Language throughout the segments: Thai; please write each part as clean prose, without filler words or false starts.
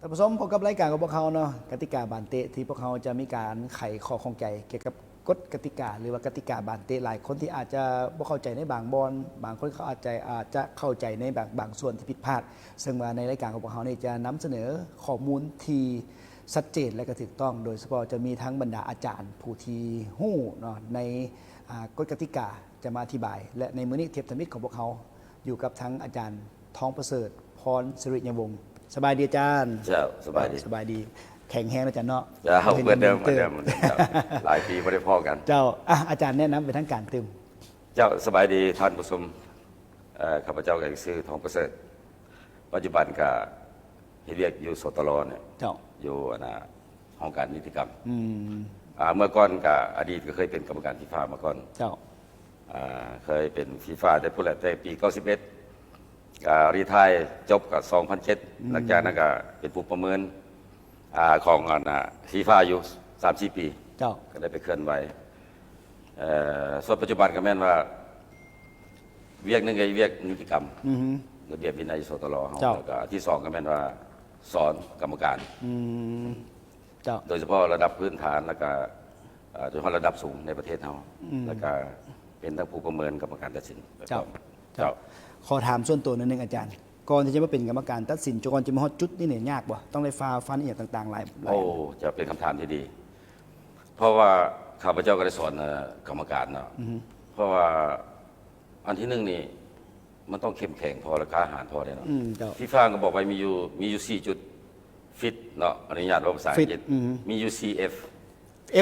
ท่านผู้ชมพบกับรายการของพวกเขาเนาะกติกาบานเตะที่พวกเขาจะมีการไขข้อข้องใจเกี่ยวกับกฎกติกาหรือว่ากติกาบานเตะหลายคนที่อาจจะบ่เข้าใจในบางบอลบางคนเขาอาจจะเข้าใจในบางส่วนที่ผิดพลาดซึ่งว่าในรายการของพวกเขาเนี่ยจะนำเสนอข้อมูลที่ชัดเจนและก็ถูกต้อง โดยเฉพาะจะมีทั้งบรรดาอาจารย์ผู้ที่ฮู้เนาะในกฎกติกาจะมาอธิบายและในมื้อนี้เทปธมิตรของพวกเขาอยู่กับทั้งอาจารย์ท้องประเสริฐพรสิริยวงศ์สบายดีอาจารย์ เจ้าสบายดี สบายดีแข็งแห้งแล้วอาจารย์เนาะ เจ้าเหมือนเดิมหลายปีไม่ได้พ่อกัน เจ้าอาจารย์แนะนำไปทั้งการตึม เจ้าสบายดีท่านผู้ชมข้าพเจ้าก็ชื่อทองประเสริฐปัจจุบันก็เรียกอยู่สตลเนี่ย เจ้า อยู่ห้องการนิติกรรมเมื่อก่อนก็อดีตก็เคยเป็นกรรมการฟีฟ่ามาก่อน เจ้า เคยเป็นฟีฟ่าแต่พูดแหละแต่ปี91รีไทายจบกับ2007หลังจากนั้นก็เป็นผู้ประเมินของฟีฟ่าอยู่3-4 ปี เจ้า ก็ได้ไปเคลื่อนไหวส่วนปัจจุบันก็แม่นว่าเวียกหนึงก็เวียกนิติกรรมระเบียบวินัยสตลเฮาแล้วก็ที่สองก็แม่นว่าสอนกรรมการ เจ้า โดยเฉพาะระดับพื้นฐานแล้วก็โดยเฉพาะระดับสูงในประเทศเฮาแล้วก็เป็นทั้งผู้ประเมินกรรมการตัดสิน เจ้าขอถามส่วนตัวนิดนึงอาจารย์ก่อนที่จะมาเป็นกรรมการตัดสินก่อนจะมาฮอดจุดนี่เนี่ยยากบ่ต้องได้ฟาฟันอีกต่างๆหลาย โอ้จะเป็นคำถามที่ดี เพราะว่าข้าพเจ้าก็ได้สอนกรรมการเนาะเพราะว่าอันที่หนึ่งนี่มันต้องเข้มแข็งพอและกล้าหาญพอเลยเนาะ เจ้า ฟีฟ่าก็บอกไว้มีอยู่4 จุดฟิตเนาะอนุญาตว่าภาษาอังกฤษมีอยู่ CF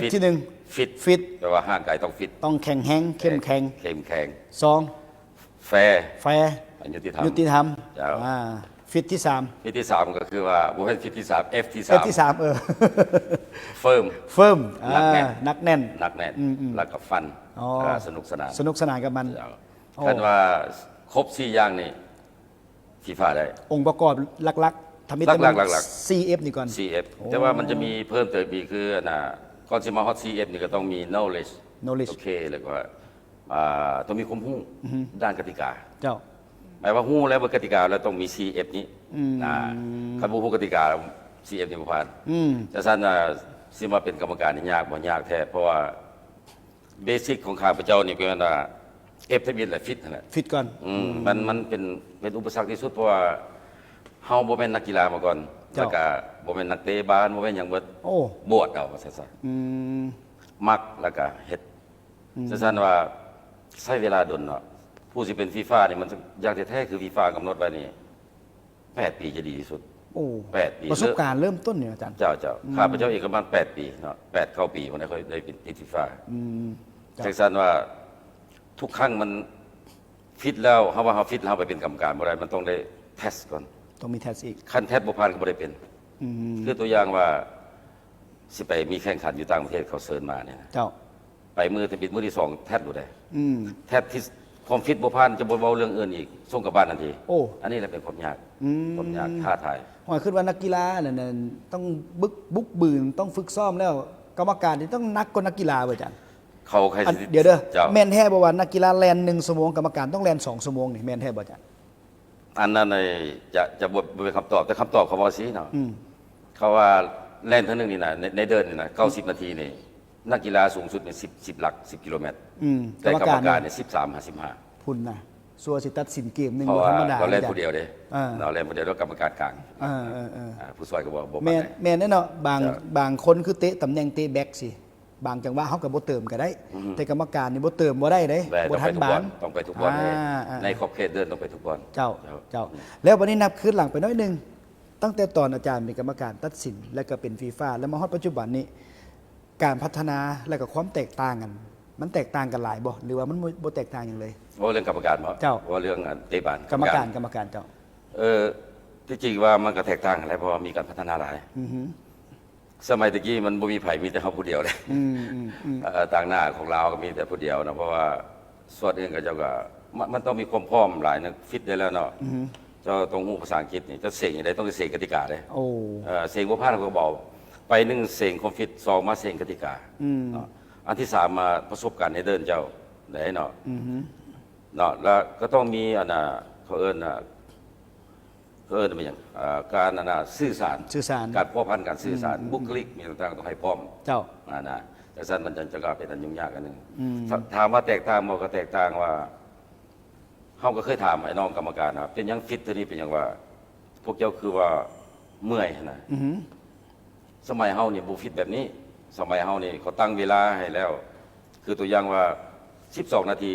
F ที่หนึ่ง ฟิต ฟิต แปลว่าร่างกายต้องฟิต ต้องแข็งแห้งเข้มแข็ง เข้มแข็ง สอง แฟร์ แฟร์ ยุติธรรม ยุติธรรม เจ้า ฟิตที่สาม ฟิตที่ 3ก็คือว่าบุคคลฟิตที่3 F ที่ F ที่สาม เฟิร์ม เฟิร์ม หนักแน่น นักแน่น หนักแน่นแล้วก็ฟัน อ๋อ สนุกสนาน สนุกสนานกับมัน เจ้า โอ้ คันว่าครบ4อย่างนี่ฟีฟ่าได้ องค์ประกอบหลักๆทำให้ หลัก CF นี่ก่อน CF แต่ว่ามันจะมีเพิ่มเติมอีกคือก่อนจะมาฮอต CF นี่ก็ต้องมี knowledge โอเคแล้วก็ต้องมีความรู้ด้านกติกา เจ้า หมายว่ารู้แล้วว่ากติกาแล้วต้องมี CF นี้คันบ่รู้กติกา CF นี่บ่ผ่านแต่ท่านสิมาเป็นกรรมการนี่ยากบ่ยากแท้เพราะว่าเบสิกของข้าพเจ้านี่เป็นว่า F ทะเบียนและฟิตนั่นแหละ ฟิตก่อน มันเป็นอุปสรรคที่สุดเพราะว่าเฮาบ่แม่นนักกีฬามาก่อน เจ้า แล้วก็บ่แม่นนักเตะบาสบ่แม่นหยังเบิด โอ้ บวชเอาว่าซั่นๆมักแล้วก็เฮ็ดซั่นๆว่าใช้เวลาดนเนาะผู้สิเป็นฟีฟ่านี่มันอย่างแท้ๆคือฟีฟ่ากำหนดไว้นี่8 ปีจะดีที่สุด โอ้ 8 ปี ประสบการณ์เริ่มต้นเนี่ยอาจารย์ เจ้าข้าพเจ้าเองประมาณ8 ปีเนาะ8 เข้าปีผมได้ค่อยได้เป็นติดฟีฟ่าจังซั่นว่าทุกครั้งมันฟิตแล้วเฮาว่าเฮาฟิตแล้วเฮาไปเป็นกรรมการบ่ได้มันต้องได้เทสก่อน ต้องมีแทสอีก คันแทสบ่ผ่านก็บ่ได้เป็นคือตัวอย่างว่าสิไปมีแข่งขันอยู่ต่างประเทศเขาเชิญมาเนี่ย เจ้า ไปมือจะปิดมือที่2แทสบ่ได้แทสที่ความฟิตบ่ผ่านจะบ่เว้าเรื่องอื่นอีกส่งกลับบ้านทันที โอ้ อันนี้แหละเป็นความยากท้าทาย หมายคือว่านักกีฬาเนี่ยต้องบุกบืนต้องฝึกซ้อมแล้วกรรมการนี่ต้องนักกว่านักกีฬาเว้ยอาจารย์ เขาใครสิ เดี๋ยวเด้อ จ้า แมนแท้บ่ว่านักกีฬาแลน1ชั่วโมงกรรมการต้องแลน2ชั่วโมงนี่แมนแท้บ่อาจารย์ อันนั้นจะบ่เป็นคำตอบแต่คำตอบเขาว่าสิเนาะเขาว่าแล่นเท่านึงนี่นะในเดินนี่นะ90 นาทีนี่นักกีฬาสูงสุดนี่10 หลัก 10 กิโลเมตรแต่กรรมการเนี่ย13-15พุ่นนะสัวสิตัดสินเกมหนึง เพราะ บ่ ว่า ธรรมดา เราเล่น อาจาร ผู้เดียวเด้เราเล่นผู้เดียวแล้วกรรมการกลางผู้ช่วยก็บอก แม่น ได้ แม่นแน่เนาะบาง จ้ะ บางคนคือเตะตำแหน่งเตะแบ็กสิบางจังหวะเฮาก็บ่เติมก็ได้ แต่กรรมการนี่บ่เติมบ่ได้เด้ ได้ บ่ ต้อง ทั ไป น ทุก บา บอน ลต้องไปทุกบอลในขอบเขตเดินต้องไปทุกบอล เจ้า แล้ววันนี้นับคืนหลังไปน้อยหนึงตั้งแต่ตอนอาจารย์เป็นกรรมการตัดสินแล้วก็เป็นฟีฟ่าแล้วมาฮอดปัจจุบันนี้ การพัฒนาและก็ความแตกต่างกัน มันแตกต่างกันหลายบ่หรือว่ามันบ่แตกต่างอย่างเลย ว่าเรื่องกรรมการบ่ เจ้า ว่าเรื่องเตะบอล กรรมการเจ้า ที่จริงว่ามันก็แตกต่างกันหลายเพราะว่ามีการพัฒนาหลายสมัยตะกี้มันบ่มีไผมีแต่เฮาผู้เดียวเลยต่างหน้าของเราก็มีแต่ผู้เดียวนะเพราะว่าส่วนอื่นก็เจ้าก็มันต้องมีความพร้อมหลายนะฟิตได้แล้วเนาะเจ้าต้องรู้ภาษาอังกฤษนี่เจ้าเสกอย่างไรต้องเสกกติกาเลย โอ้ เสกบ่ผ่านก็บอกไป1เสกความฟิต2มาเสกกติกาเนาะอันที่3มาประสบการณ์ในเดินเจ้าได้เนาะเนาะแล้วก็ต้องมีเขาเอิ้น เป็นอย่างการสื่อสาร สื่อสาร การพัวพันการสื่อสารบุคลิกมีต่างๆต้องให้พร้อม เจ้า แต่สั้นมันจะก็เป็นอันยุ่งยากอันหนึ่งถามว่าแตกต่างบ่ก็แตกต่างว่าเขาก็เคยถามไอ้น้องกรรมการนะครับเป็นยังฟิตตัวนี้เป็นยังว่า พวกเจ้าคือว่าเมื่อยนะสมัยเฮานี่บูฟิตแบบนี้ สมัยเฮานี่เขาตั้งเวลาให้แล้ว คือตัวอย่างว่า12 นาที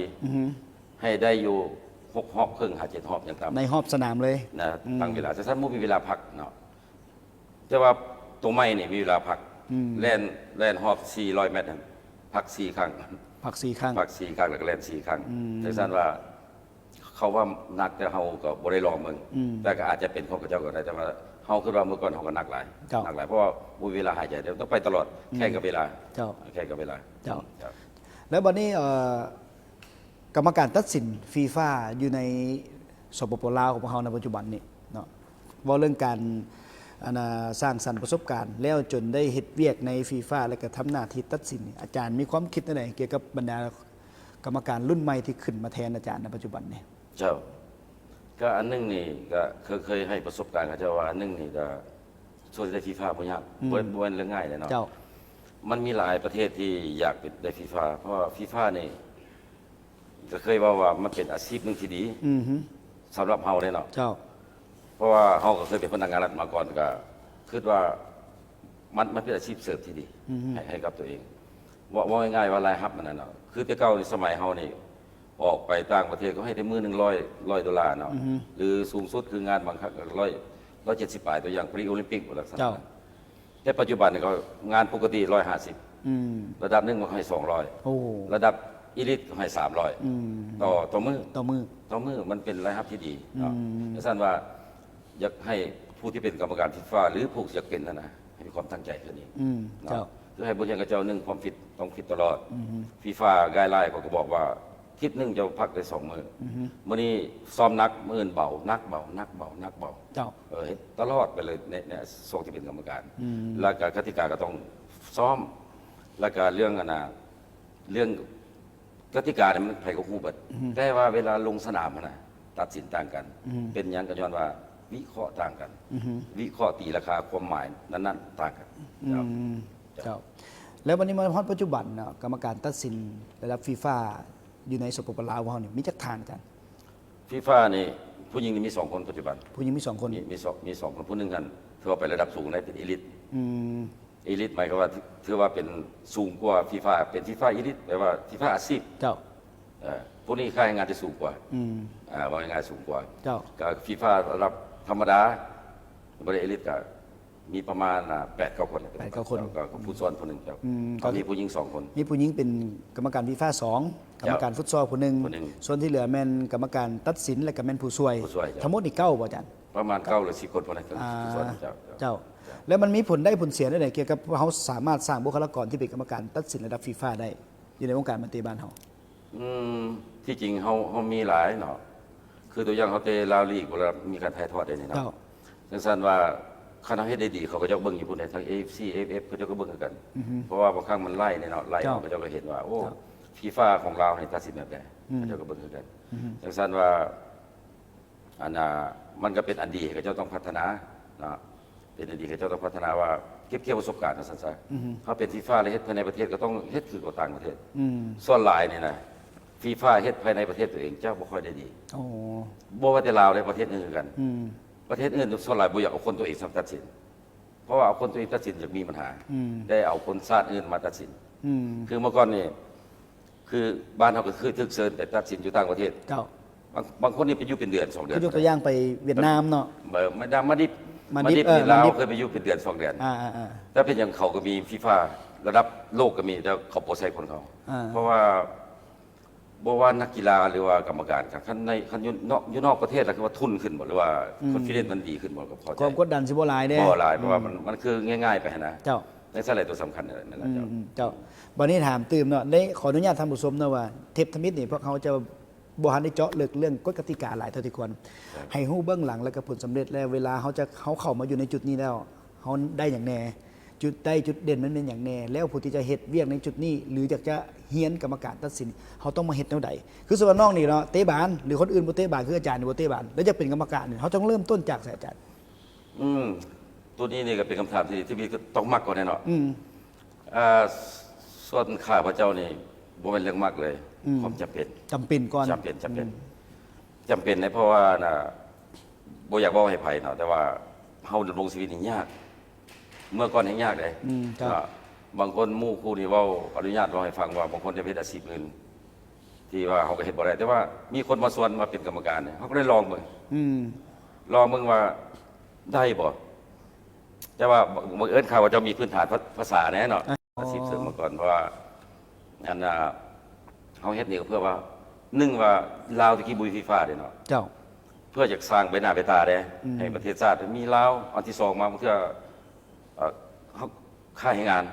ให้ได้อยู่6 รอบครึ่ง7 รอบอย่างต่ำ ในรอบสนามเลย นะตั้งเวลาแต่ท่านมูมีเวลาพักเนาะแต่ว่าตัวไม่นี่มีเวลาพักแล่นรอบ400 เมตรนั่นพัก4 ครั้ง ผัก4 ครั้ง พัก4 ครั้งแล้วก็แล่น4 ครั้งแต่ท่านว่าเขาว่านักแต่เฮาก็บ่ได้ลองมึงแต่ก็อาจจะเป็นของเจ้าก็ได้แต่ว่าเฮาคือว่าเมื่อก่อนเฮาก็นักหลายนักหลายเพราะว่ามีเวลาหายใจเดี๋ยวต้องไปตลอดแข่งกับเวลา เจ้า แข่งกับเวลา เจ้า แล้วบัดนี้กรรมการตัดสินฟีฟ่าอยู่ในสปปลาวของพวกเราในปัจจุบันนี่เนาะว่าเรื่องการสร้างสรรค์ประสบการณ์ แล้วจนได้เฮ็ดเวียกในฟีฟ่าและก็ทำหน้าที่ตัดสินนี่อาจารย์มีความคิดอะไรเกี่ยวกับบรรดากรรมการรุ่นใหม่ที่ขึ้นมาแทนอาจารย์ในปัจจุบันนี่ เจ้าก็อันหนึงนี่ก็เคยให้ประสบการณ์กับเจ้าว่าอันหนึงนี่ก็ช่วยได้ฟีฟ่าบ่ยากบ่เป็นเรื่องง่ายเลยเนาะ เจ้า มันมีหลายประเทศที่อยากเป็นได้ฟีฟ่าเพราะว่าฟีฟ่านี่ก็เคยว่ามันเป็นอาชีพหนึ่งที่ดีสำหรับเฮาเลยเนาะ เจ้า เพราะว่าเฮาก็เคยเป็นพนักงานรัฐมาก่อนก็คิดว่ามันเป็นอาชีพเสริมที่ดีให้กับตัวเองว่าง่ายๆว่ารายรับมันนั่นเนาะคือแต่เก่าในสมัยเฮานี่ออกไปต่างประเทศก็ให้ได้มื้อหนึง100 ดอลลาร์เนาะหรือสูงสุดคืองานบางครั้งก็170 บาทตัวอย่างปรีโอลิมปิกลักษณะ เจ้า แต่ปัจจุบันนี่ก็งานปกติ150ระดับหนึ่งมันให้200 โอ้ ระดับอีลิทก็ให้300ต่อมือ ต่อมือ ต่อมือมันเป็นรายรับที่ดีเนาะแต่สั้นว่าอยากให้ผู้ที่เป็นกรรมการฟีฟ่าหรือผู้อยากเป็นนะให้มีความตั้งใจตัวนี้เนาะ เจ้า คือให้บริหารกับเจ้าหนึ่งความฟิตต้องฟิตตลอดฟีฟ่าไกด์ไลน์เขาก็บอกว่าทิศหนึ่งจะพักได้2 มื้อมื้อนี้ซ้อมนักมื้ออื่นเบานักเบานักเบานักเบา เจ้า เฮ็ดตลอดไปเลยในส่วนที่เป็นกรรมการแล้วก็กติกาก็ต้องซ้อมแล้วก็เรื่องเรื่องกติกาเนี่ยมันไผก็ฮู้เบิดแต่ว่าเวลาลงสนามนะตัดสินต่างกัน เป็นหยังก็ย้อนว่าวิเคราะห์ต่างกันวิเคราะห์ตีราคาความหมายนั้นๆต่างกันครับ เจ้า แล้ววันนี้มาฮอดปัจจุบันเนาะกรรมการตัดสินระดับฟีฟ่าอยู่ในสปปลาวของเราเนี่ยมีจักทานอาจารย์ ฟีฟ่านี่ผู้หญิงนี่มี2 คนปัจจุบัน ผู้หญิงมี2 คน มีสองคนผู้หนึงกันถือว่าเป็นระดับสูงในเป็นอีลิท อืม อีลิทหมายความว่าถือว่าเป็นสูงกว่าฟีฟ่าเป็นฟีฟ่าอีลิทแปลว่าฟีฟ่าอาชีพ เจ้า พวกนี้ค่าแรงงานจะสูงกว่าว่าง่ายๆสูงกว่า เจ้า กับฟีฟ่าระดับธรรมดาบริเอลิทก็มีประมาณ8-9 คน 8-9 คน ก็ผู้ซ้อนคนหนึ่งครับก็มีผู้หญิง2 คน มีผู้หญิงเป็นกรรมการฟีฟ่า2กรรมการฟุตซอลคนหนึ่ง คนหนึ่ง ส่วนที่เหลือแม่นกรรมการตัดสินและก็แม่นผู้ช่วย ผู้ช่วย ทั้งหมดนี่9บ่อาจารย์ ประมาณ9 หรือ 10 คนพวกนั้นคือ อ่า ผู้ซ้อนเจ้า เจ้า แล้วมันมีผลได้ผลเสียได้ไหนเกี่ยวกับว่าเขาสามารถสร้างบุคลากรที่เป็นกรรมการตัดสินระดับฟีฟ่าได้ อยู่ในวงการบันเตะบ้านเขา ที่จริงเขามีหลายเนาะคือตัวอย่างเขาเตะลาวลีกเวลามีการถ่ายทอดได้นี่เนาะ เจ้า ดังนั้นว่าคณะเฮ็ดได้ดีเขาก็จะเบิ่งอยู่พุ่นในทั้ง AFC AFF เขาจะก็เบิ่งกัน เพราะว่าบางครั้งมันไล่เนี่ยเนาะไล่เขาจะก็เห็นว่าโอ้ฟีฟ่าของเราให้ตัดสินแบบใดเขาจะก็เบิ่งกันดังนั้นว่ามันก็เป็นอันดีเขาจะต้องพัฒนาเนาะเป็นอันดีเขาจะต้องพัฒนาว่าเก็บเกี่ยวประสบการณ์นะสันซะเขาเป็นฟีฟ่าเลยเฮ็ดภายในประเทศก็ต้องเฮ็ดคือกับต่างประเทศส่วนหลายนี่นะฟีฟ่าเฮ็ดภายในประเทศตัวเองเจ้าบ่ค่อยได้ดี โอ้ บ่ว่าแต่ลาวเลยประเทศอื่นกัน ประเทศอื่นส่วนหลายบ่อยากเอาคนตัวเองตัดสิน เพราะว่าเอาคนตัวเองตัดสินจะมีปัญหา ได้เอาคนชาติอื่นมาตัดสิน คือเมื่อก่อนนี่คือบ้านเราก็คือทึกเซินแต่ตัดสินอยู่ต่างประเทศ เจ้า บางคนนี่ไปอยู่เป็นเดือน2 เดือน คือยกตัวอย่างไปเวียดนามเนาะ ไม่ได้มาดิบ มาดิบ นี่ลาว มาดิบ เคยไปอยู่เป็นเดือน2 เดือน อ่า ถ้าเป็นอย่างเขาก็มีฟีฟ่าระดับโลกก็มีแต่เขาโปรไซคนเขา เพราะว่าบ่ว่านักกีฬาหรือว่ากรรมการครับคันอยู่นอกประเทศแล้วคือว่าทุนขึ้นบ่หรือว่าคอนฟิเดนซ์มันดีขึ้นบ่ก็พอใจ ความกดดันสิบ่หลายเด้ บ่หลายเพราะว่ามันคือง่ายๆไปนะ เจ้า ในสไลด์ตัวสำคัญนั่นแหละเจ้า เจ้าวันนี้ถามตื่มเนาะได้ขออนุญาตท่านผู้ชมเนาะว่าเทพธมิตรนี่พวกเขาจะบ่ทันได้เจาะลึกเรื่องกฎกติกาหลายเท่าที่ควรให้ฮู้เบื้องหลังแล้วก็ผลสำเร็จแล้วเวลาเขาเข้ามาอยู่ในจุดนี้แล้วเขาได้อย่างแน่ จุดใดจุดเด่นมันเป็นอย่างแน่แล้วผู้ที่จะเฮ็ดเวียกในจุดนี้ หรืออยากจะเฮียนกรรมการตัดสินเขาต้องมาเฮ็ดแนวใดคือส่วนน้องนี่เนาะเตะบานหรือคนอื่นบ่เตะบานคืออาจารย์นี่บ่เตะบานแล้วจะเป็นกรรมการเนี่ยเขาต้องเริ่มต้นจากไสอาจารย์ อืมตัวนี้นี่ก็เป็นคำถามที่พี่ก็ต้องมักก่อนแน่นอนอ่าส่วนข้าพระเจ้านี่บ่เป็นเรื่องมากเลยความจำเป็น จำเป็นก่อน จำเป็นนะเพราะว่าน่ะบ่อยากเว้าให้ไผเนาะแต่ว่าเฮาดำรงชีวิตนี่ยาก เมื่อก่อนแห่งยากเลย ครับ ก็บางคนหมู่คู่นี่เว้าอนุญาตเว้าให้ฟังว่าบางคนจะเฮ็ดอาชีพอื่นที่ว่าเขาก็เฮ็ดบ่ได้แต่ว่ามีคนมาชวนมาเป็นกรรมการเนี่ยเขาก็ได้ลองเบิ่ง อืม ลองเบิ่งว่าได้บ่แต่ว่าบังเอิญข่าวว่าเจ้ามีพื้นฐานภาษาแน่เนาะอาชีพเสริมมาก่อนเพราะว่าอันน่ะเฮาเฮ็ดนี่ก็เพื่อว่าหนึ่งว่าลาวตะกี้บุยฟีฟ่าเด้เนาะ เจ้า เพื่อจะสร้างใบหน้าใบตาเด้ให้ประเทศชาติมีลาวอันที่สองมาเพื่อเขาค่าให้งาน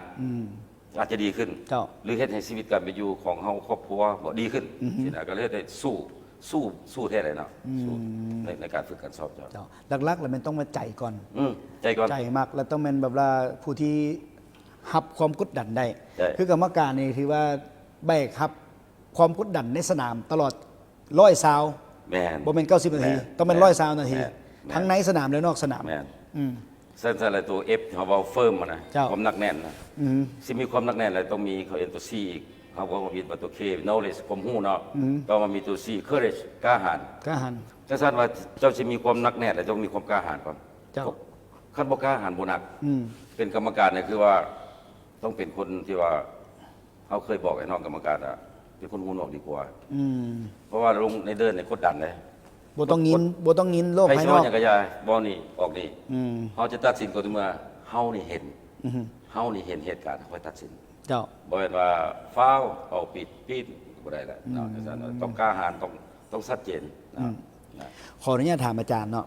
อาจจะดีขึ้น เจ้า หรือเฮ็ดให้ชีวิตการเป็นอยู่ของเฮาครอบครัวบ่ดีขึ้นสินะก็เลยได้สู้แท้เลยเนาะสู้ในการฝึกการสอบเจ้า เจ้าหลักๆแล้วมันต้องมาใจก่อน ใจก่อน ใจมากแล้วต้องเป็นแบบว่าผู้ที่หับความกดดันได้ ใช่ คือกรรมการนี่ถือว่าแบกครับความกดดันในสนามตลอด100ซาว แม่น บ่แม่น90นาที แม่น ต้องเป็น100ซาวนาที แม่น ทั้งในสนามและนอกสนาม แม่น อืม เส้นอะไรตัว F เขาเว้าเฟิร์มนะ เจ้า ความหนักแน่นนะสิมีความหนักแน่นแล้วต้องมีเขาเอ็นตัว C อีกเขาก็มีตัว K knowledge ความรู้เนาะต้องมามีตัว C courage กล้าหาญ กล้าหัน จังซั่นว่าเจ้าสิมีความหนักแน่นแล้วต้องมีความกล้าหาญก่อน เจ้า คันบ่กล้าหาญบ่หนัก เป็นกรรมการเนี่ยคือว่าต้องเป็นคนที่ว่าเขาเคยบอกไอ้น้องกรรมการอ่ะเป็นคนหูหนวกดีกว่า อืม เพราะว่าลงในเดินในยกดดันเลย บ่ต้องยินบ่ต้องยินโลก ใคร ภาย สิ นอ ว่าก อย่างกระยายบ่นี่ออกนี่ อืม เขาจะตัดสินก็ต่อเมื่อเฮานี่เห็นเฮานี่เห็นเหตุการณ์ค่อยตัดสิน เจ้า บ่แม่นว่าฟาวเอาปิดบ่ได้แล้วเนาะจังซั่นต้องกล้าหาญต้องชัดเจนนะ ขออนุญาตถามอาจารย์เนาะ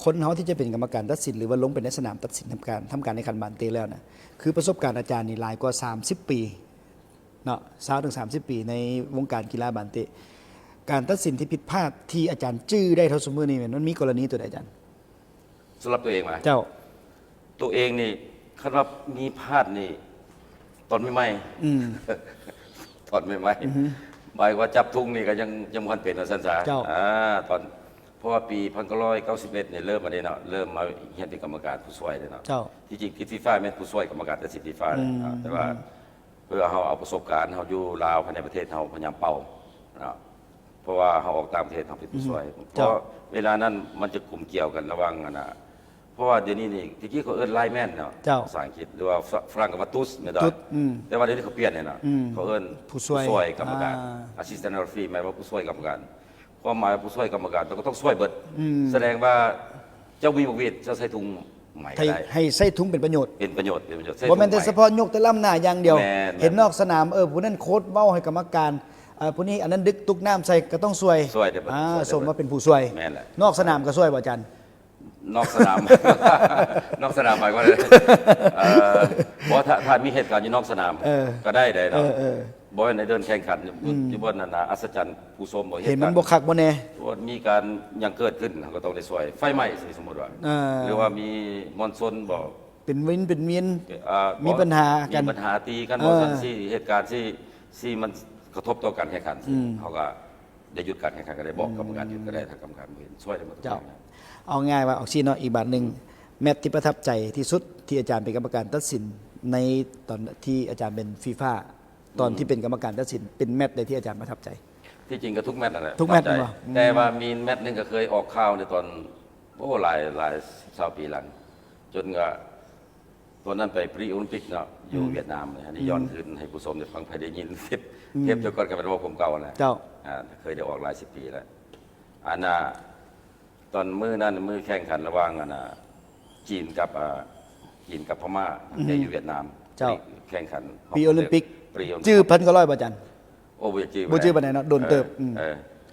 คนเขาที่จะเป็นกรรมการตัดสินหรือว่าลงเป็นในสนามตัดสินทำการในคันบานเตแล้วนะคือประสบการณ์อาจารย์นี่หลายกว่า30 ปีเนาะ20-30 ปีในวงการกีฬาบานเตการตัดสินที่ผิดพลาดที่อาจารย์จื้อได้เท่าสมมือนี่มันมีกรณีตัวใดอาจารย์ สำหรับตัวเองมา เจ้า ตัวเองนี่คันว่ามีพลาดนี่ตอนไม่ไหม ตอนไม่ไหมหมายว่าจับทุ่งนี่ก็ยังบ่ทันเป็นว่าซั่นซะ เจ้า ตอนเพราะว่าปี1991เนี่ยเริ่มมาได้เนาะเริ่มมาเฮ็ดเป็นกรรมการผู้ช่วยเลยเนาะ เจ้า ที่จริงที่ฟีฟ่าแม่นผู้ช่วยกรรมการตัดสินฟีฟ่าเลยนะแต่ว่าเพื่อเฮาเอาประสบการณ์เฮาอยู่ลาวภายในประเทศเฮาพยายามเป่านะเพราะว่าเฮาออกต่างประเทศเฮาเป็นผู้ช่วยเพราะเวลานั้นมันจะกลุ่มเกี่ยวกันระหว่างอันน่ะเพราะว่าเดี๋ยวนี้นี่ที่กี้เขาเอิ้นไลน์แมนเนาะ เจ้า ภาษาอังกฤษหรือว่าฝรั่งก็ว่าตุสไม่ได้ ตุ๊ดแต่ว่าเดี๋ยวนี้เขาเปลี่ยนเลยเนาะเขาเอิ้น ผู้ช่วย กรรมการ assistant referee หมายว่าผู้ช่วยกรรมการความหมายว่าผู้ช่วยกรรมการก็ต้องช่วยเบิดแสดงว่าเจ้าวีบวิทเจ้าใส่ถุงใหม่ก็ ให้ ได้ ให้ใส่ถุงเป็นประโยชน์ เป็นประโยชน์ใส่ บ่แม่น ถุ แต่ งให เฉพาะยกแต่ล่ำหน้าอย่างเดียว แม่น เห็นนอกสนามผู้นั้นโค้ชเว้าให้กรรมการผู้นี้อันนั้นดึกตุกน้ำใส่ก็ต้องช่วย ช่วยได้บ่ช่วยได้บ่ สมว่าเป็นผู้ช่วย แม่นแหละ นอกสนามก็ช่วยบ่อาจารย์ นอกสนาม นอกสนามหมายความว่าอะไรเพราะถ้ามีเหตุการณ์อยู่นอกสนามก็ได้เนาะบ่ว่าในเดินแข่งขันอยู่บนนั้นนะอัศจรรย์ผู้ชมบ่ เห็นมันบ่คักบ่แน่ ว่ามีการหยังเกิดขึ้นเราก็ต้องได้ช่วยไฟไหม้สิสมมุติว่า หรือว่ามีมอนซนบ่ เป็นวินเป็นเมียน อ่า มีปัญหากัน มีปัญหาตีกันบ่ซั่นสิเหตุการณ์ที่มันกระทบต่อการแข่งขันสิเขาก็ได้หยุดการแข่งขันก็ได้บอกกรรมการหยุดก็ได้ถ้ากรรมการบ่เห็นช่วยได้หมดทุกอ เจ้า ย่างนะ เอาง่ายว่าออกซีเนาะอีกบาทหนึงแมตช์ที่ประทับใจที่สุดที่อาจารย์เป็นกรรมการตัดสินในตอนที่อาจารย์เป็นฟีฟ่าตอนที่เป็นกรรมการตัดสินเป็นแมตช์ใดที่อาจารย์ประทับใจ ที่จริงก็ทุกแมตช์นั่นแหละ ทุกแมตช์ เข้าใจ เหรอ แต่ว่ามีแมตช์หนึงก็เคยออกข่าวในตอนหลาย20ปีหลัง จนก็ตอนนั้นไปปรีโอลิมปิกเนาะอยู่เวียดนามเนี่ยอันนี้ย้อนคืนให้ผู้ชมได้ฟังภายได้ยินเทปเจ้าก่อนก็เป็นว่าผมเก่านะ เจ้า เคยได้ออกหลายสิบปีแล้วอันน่ะตอนมื้อนั้นมื้อแข่งขันระหว่างอันน่ะจีนกับพม่าในอยู่เวียดนาม เจ้า แข่งขัน ปีโอลิมปิก ปรีโอลิมปิก ชื่อพันก็ร้อยบ่อาจารย์ โอ้บ่อยากจื้อ บ่จื้อปานใดเนาะโดนเติบ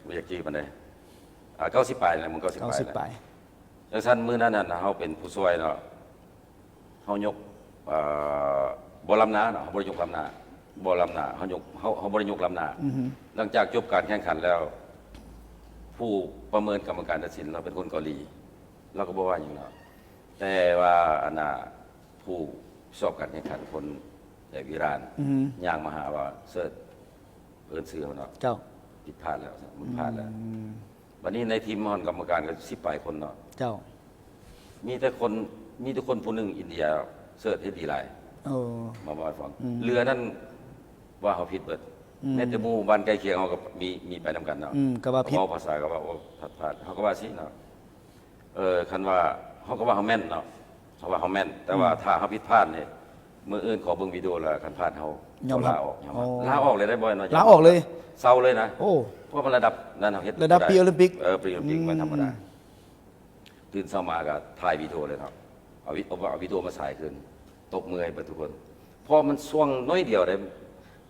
บ่อยากจื้อปานใด90ปลายแล้วมัน90ปลาย 90ปลาย จังซั่นมื้อนั้นน่ะเฮาเป็นผู้ช่วยเนาะเฮายกบ่ลำหน้าเนาะเฮาบ่ได้ยกลำหน้าบ่ลำหน้าเฮายกเฮาบ่ได้ยกลำหน้าหลังจากจบการแข่งขันแล้ว ผู้ประเมินกรรมการตัดสินเราเป็นคนเกาหลีเราก็บอกว่าอย่างเนาะ แต่ว่าอันน่ะผู้สอบการแข่งขันคนแต่วิรานย่างมาหาว่าเสิร์ชเอิ้นซื้อมันเนาะ เจ้า ผิดพลาดแล้วมันพลาดแล้ววันนี้ในทีมมอนกรรมการก็10 ปลายคนเนาะ เจ้า มีแต่คนผู้หนึงอินเดียเสิร์ชให้ดีหลาย โอ้ มาบ่อยฟังเรือนั่นว่าเขาผิดเบิดแม้แต่หมู่บ้านใกล้เคียงเขาก็มีไปนำกันเนาะ ก็ว่าผิด เขาภาษาก็ว่าโอ้พลาดเขาก็ว่าสิเนาะคันว่าเขาก็ว่าเขาแม่นเนาะเขาว่าเขาแม่น แต่ว่าถ้าเขาผิดพลาดเนี่ยมื้ออื่นขอเบิ่งวิดีโอแล้วคันพลาดเขาลาออกลาออกเลยได้บ่อยเนาะ ลาออกเลย เศร้าเลยนะ โอ้ เพราะมันระดับนั้นเฮ็ด ระดับปีโอลิมปิก ปีโอลิมปิกมันธรรมดาตื่นเช้ามาก็ถ่ายวิดีโอเลยเนาะเอาวิดีโอมาฉายขึ้นตบมือให้เบิดทุกคนเพราะมันช่วงน้อยเดียวได้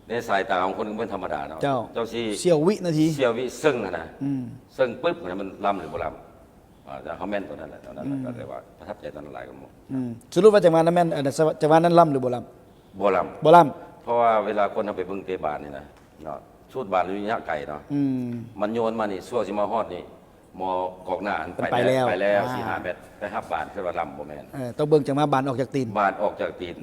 ในสายตาของคนเป็นธรรมดาเนาะ เจ้า สิ เสี้ยววินาที เสี้ยววิซึ่งนะซึ่งปุ๊บเนี่ยมันล้ำหรือบ่ล้ำจะเขาแม่นตัวนั้นแหละตอนนั้นก็เลยว่าประทับใจตอนนั้นหลายกันหมด สรุปว่าจังหวะนั้นแม่นจังหวะนั้นล่ำหรือบ่ล่ บ่ล้ ำบ่ล่ ำเพราะว่าเวลาคนทำไปเบิ่งเตะบาสนี่นะเนาะชุดบาสระยะไกลเนาะมันโยนมานี่ชั่วสิมาฮอดนี่มอกองหน้าอันไปแล้ว4-5 เมตรไปฮับบาสคือว่าล้ำบ่แม่น ต้องเบิ่งจังหวะบานออกจากตีน บาสออกจากตีน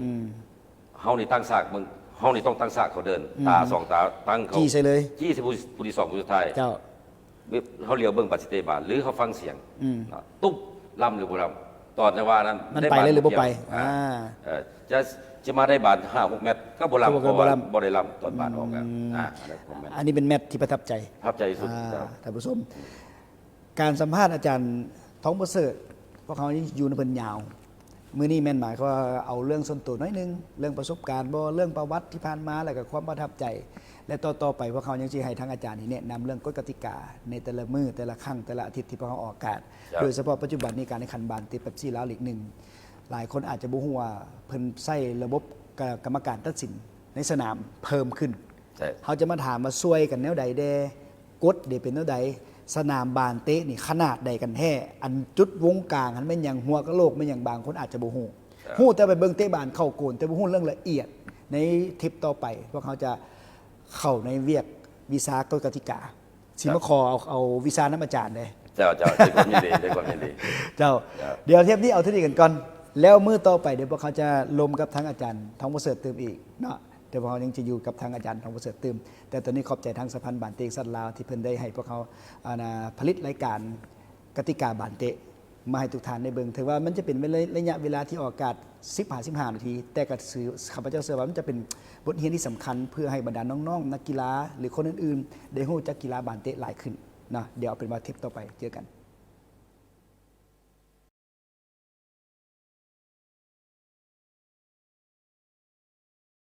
เฮานี่ตั้งฉากมึงเฮานี่ต้องตั้งฉากเขาเดิน ตาสองตาตั้งเขา จี้ใส่เลย จี้สิผู้ที่สองผู้สุดท้าย เจ้า เขาเลียวเบิ่งบัตรสเตบาลหรือเขาฟังเสียงเนาะตุ๊บล่ำหรือบ่ล่ำตอนจังหวะนั้น มันไปเลยหรือบ่ไป จะมาได้บาท5-6 เมตรก็บ่ล่ำ ก็ เพ บ่ ราะว่า ล่ำ บ่ได้ล่ำตอนบาทออกแล้วอันนี้ผมแม่นอันนี้เป็นแมตช์ที่ประทับใจ ภาพใจสุดครับ ท่านผู้ชมการสัมภาษณ์อาจารย์ท้องประเสริฐเพราะเขาอยู่ในเพิ่นยาว มื้อนี้แม่นหมายเขาว่าเอาเรื่องส่วนตัวน้อยหนึงเรื่องประสบการณ์บ่เรื่องประวัติที่ผ่านมาแล้วก็ความประทับใจ และต่อไปพวกเขายังสิให้ทางอาจารย์นี่แนะนำเรื่องกฎกติกาในแต่ละมื้อแต่ละครั้งแต่ละอาทิตย์ที่พวกเขาออกอากาศ โดยเฉพาะปัจจุบันนี้การแข่งขันบานติเป๊ปซี่ลาวลีก1หลายคนอาจจะบ่ฮู้ว่าเพิ่นใช้ระบบกรรมการตัดสินในสนามเพิ่มขึ้น ใช่ เขาจะมาถามมาซวยกันแนวใดแดกฎเดเป็นแนวใดสนามบานเตะนี่ขนาดใดกันแท้อันจุดวงกลางอันแม่นอย่างหัวกะโหลกแม่นอย่างบางคนอาจจะบ่ฮู้ฮู้แต่ไปเบิ่งเตะบานเข้าโกนแต่บ่ฮู้เรื่องละเอียดในทริปต่อไปพวกเขาจะเข้าในเวียกวีซ่ากฎกติกาสิมาขอเอาวีซ่านำอาจารย์เด้ เจ้าด้วยความยินดีด้วยความยินดี เจ้าเดี๋ยวเทปนี้เอาเท่านี้กันก่อนแล้วมื้อต่อไปเดี๋ยวพวกเขาจะลมกับทางอาจารย์ทองประเสริฐเติมอีกเนาะเดี๋ยวพวกเขายังจะอยู่กับทางอาจารย์ทองประเสริฐเติมแต่ตอนนี้ขอบใจทางสะพานบานเตะสัตว์ลาวที่เพิ่นได้ให้พวกเขาผลิตรายการกติกาบานเตะมาให้ทุกท่านได้เบิ่งถือว่ามันจะเป็นระยะเวลาที่ออกอากาศ15 นาทีแต่ก็สื่อข้าพเจ้าเชื่อว่ามันจะเป็นบทเรียนที่สำคัญเพื่อให้บรรดาน้องๆนักกีฬาหรือคนอื่นๆได้รู้จักกีฬาบานเตะหลายขึ้นเนาะเดี๋ยวเอาเป็นว่าทริปต่อไปเจอกัน